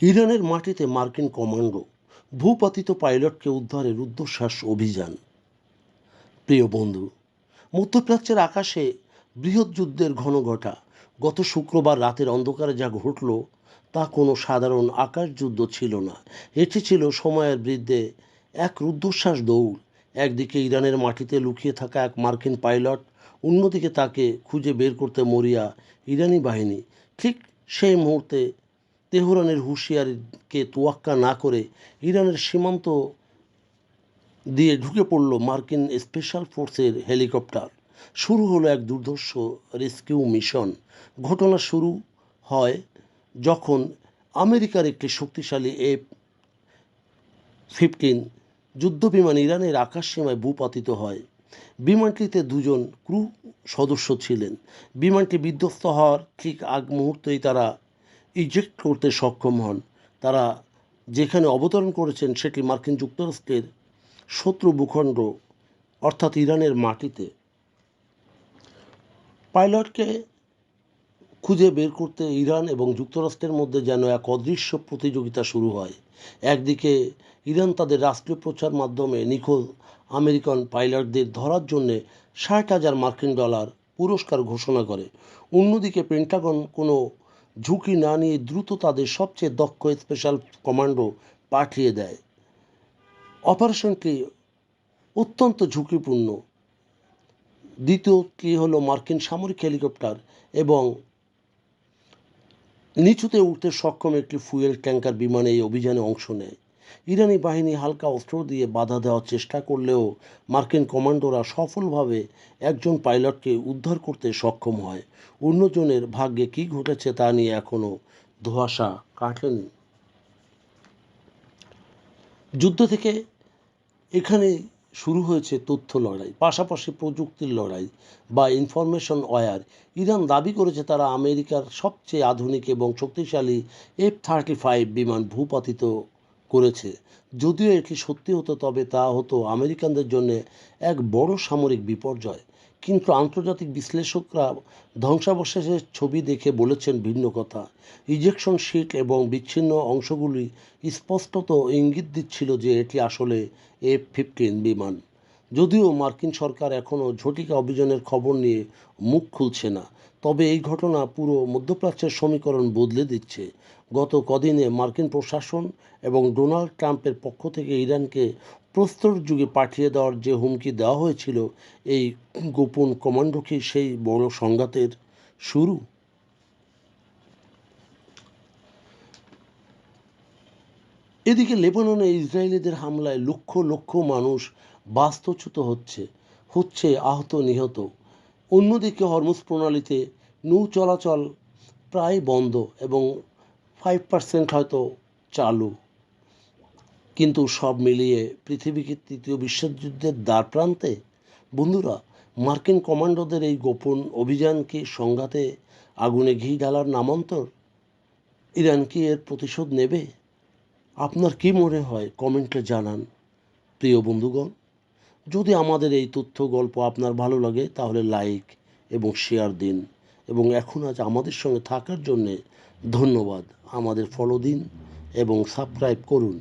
ইরানের মাটিতে মার্কিন কমান্ডো ভূপাতিত পাইলটকে উদ্ধারের রুদ্ধশ্বাস অভিযান। প্রিয় বন্ধু, মধ্যপ্রাচ্যের আকাশে বৃহৎ যুদ্ধের ঘনঘটা। গত শুক্রবার রাতের অন্ধকারে যা ঘটল তা কোনো সাধারণ আকাশযুদ্ধ ছিল না। এটি ছিল সময়ের বিরুদ্ধে এক রুদ্ধশ্বাস দৌড়। একদিকে ইরানের মাটিতে লুকিয়ে থাকা এক মার্কিন পাইলট, অন্যদিকে তাকে খুঁজে বের করতে মরিয়া ইরানি বাহিনী। ঠিক সেই মুহূর্তে তেহরানের হুঁশিয়ারিকে তোয়াক্কা না করে ইরানের সীমান্ত দিয়ে ঢুকে পড়ল মার্কিন স্পেশাল ফোর্সের হেলিকপ্টার। শুরু হলো এক দুর্ধর্ষ রেস্কিউ মিশন। ঘটনা শুরু হয় যখন আমেরিকার একটি শক্তিশালী F-15 যুদ্ধবিমান ইরানের আকাশসীমায় ভূপাতিত হয়। বিমানটিতে দুজন ক্রু সদস্য ছিলেন। বিমানটি বিধ্বস্ত হওয়ার ঠিক আগ মুহূর্তেই তারা ইজেক্ট করতে সক্ষম হন। তারা যেখানে অবতরণ করেছেন সেটি মার্কিন যুক্তরাষ্ট্রের শত্রু ভূখণ্ড অর্থাৎ ইরানের মাটিতে। পাইলটকে খুঁজে বের করতে ইরান এবং যুক্তরাষ্ট্রের মধ্যে যেন এক অদৃশ্য প্রতিযোগিতা শুরু হয়। একদিকে ইরান তাদের রাষ্ট্রীয় প্রচার মাধ্যমে নিখোঁজ আমেরিকান পাইলটদের ধরার জন্যে $60,000 মার্কিন পুরস্কার ঘোষণা করে। অন্যদিকে পেন্টাগন কোনো ঝুঁকি না নিয়ে দ্রুত তাদের সবচেয়ে দক্ষ স্পেশাল কমান্ডো পাঠিয়ে দেয়। অপারেশনটি অত্যন্ত ঝুঁকিপূর্ণ। দ্বিতীয়টি হলো মার্কিন সামরিক হেলিকপ্টার এবং নিচুতে উঠতে সক্ষম একটি ফুয়েল ট্যাঙ্কার বিমান এই অভিযানে অংশ নেয়। ইরানি বাহিনী হালকা অস্ত্র দিয়ে বাধা দেওয়ার চেষ্টা করলেও মার্কিন কমান্ডোরা সফলভাবে একজন পাইলটকে উদ্ধার করতে সক্ষম হয়। অন্যজনের ভাগ্যে কী ঘটেছে তা নিয়ে এখনও ধোঁয়াশা কাটেনি। যুদ্ধ থেকে এখানে শুরু হয়েছে তথ্য লড়াই, পাশাপাশি প্রযুক্তির লড়াই বা ইনফরমেশন ওয়ার। ইরান দাবি করেছে তারা আমেরিকার সবচেয়ে আধুনিক এবং শক্তিশালী F-35 বিমান ভূপাতিত করেছে। যদিও এটি সত্যি হতো তবে তা হতো আমেরিকানদের জন্য এক বড় সামরিক বিপর্যয়। কিন্তু আন্তর্জাতিক বিশ্লেষকরা ধ্বংসাবশেষের ছবি দেখে বলেছেন ভিন্ন কথা। ইজেকশন শিট এবং বিচ্ছিন্ন অংশগুলি স্পষ্টত ইঙ্গিত দিচ্ছিল যে এটি আসলে F-15 বিমান। যদিও মার্কিন সরকার এখনও ঝটিকা অভিযানের খবর নিয়ে মুখ খুলছে না, তবে এই ঘটনা পুরো মধ্যপ্রাচ্যের সমীকরণ বদলে দিচ্ছে। গত কদিনে মার্কিন প্রশাসন এবং ডোনাল্ড ট্রাম্পের পক্ষ থেকে ইরানকে প্রস্তর যুগে পাঠিয়ে দেওয়ার যে হুমকি দেওয়া হয়েছিল, এই গোপন কমান্ডো কি সেই বড় সংঘাতের শুরু? এদিকে লেবাননে ইসরায়েলিদের হামলায় লক্ষ লক্ষ মানুষ বাস্তুচ্যুত হচ্ছে আহত নিহত। অন্যদিকে হরমুজ প্রণালীতে নৌ চলাচল প্রায় বন্ধ এবং 5% হয়তো চালু। কিন্তু সব মিলিয়ে পৃথিবীকে তৃতীয় বিশ্বযুদ্ধের দ্বারপ্রান্তে। বন্ধুরা, মার্কিন কমান্ডোদের এই গোপন অভিযান কি সংঘাতে আগুনে ঘি ঢালার নামান্তর? ইরান কি এর প্রতিশোধ নেবে? আপনার কি মনে হয় কমেন্টে জানান। প্রিয় বন্ধুগণ, যদি আমাদের এই তথ্য গল্প আপনার ভালো লাগে তাহলে লাইক এবং শেয়ার দিন, এবং এখন আজ আমাদের সঙ্গে থাকার জন্যে ধন্যবাদ। আমাদের ফলো দিন এবং সাবস্ক্রাইব করুন।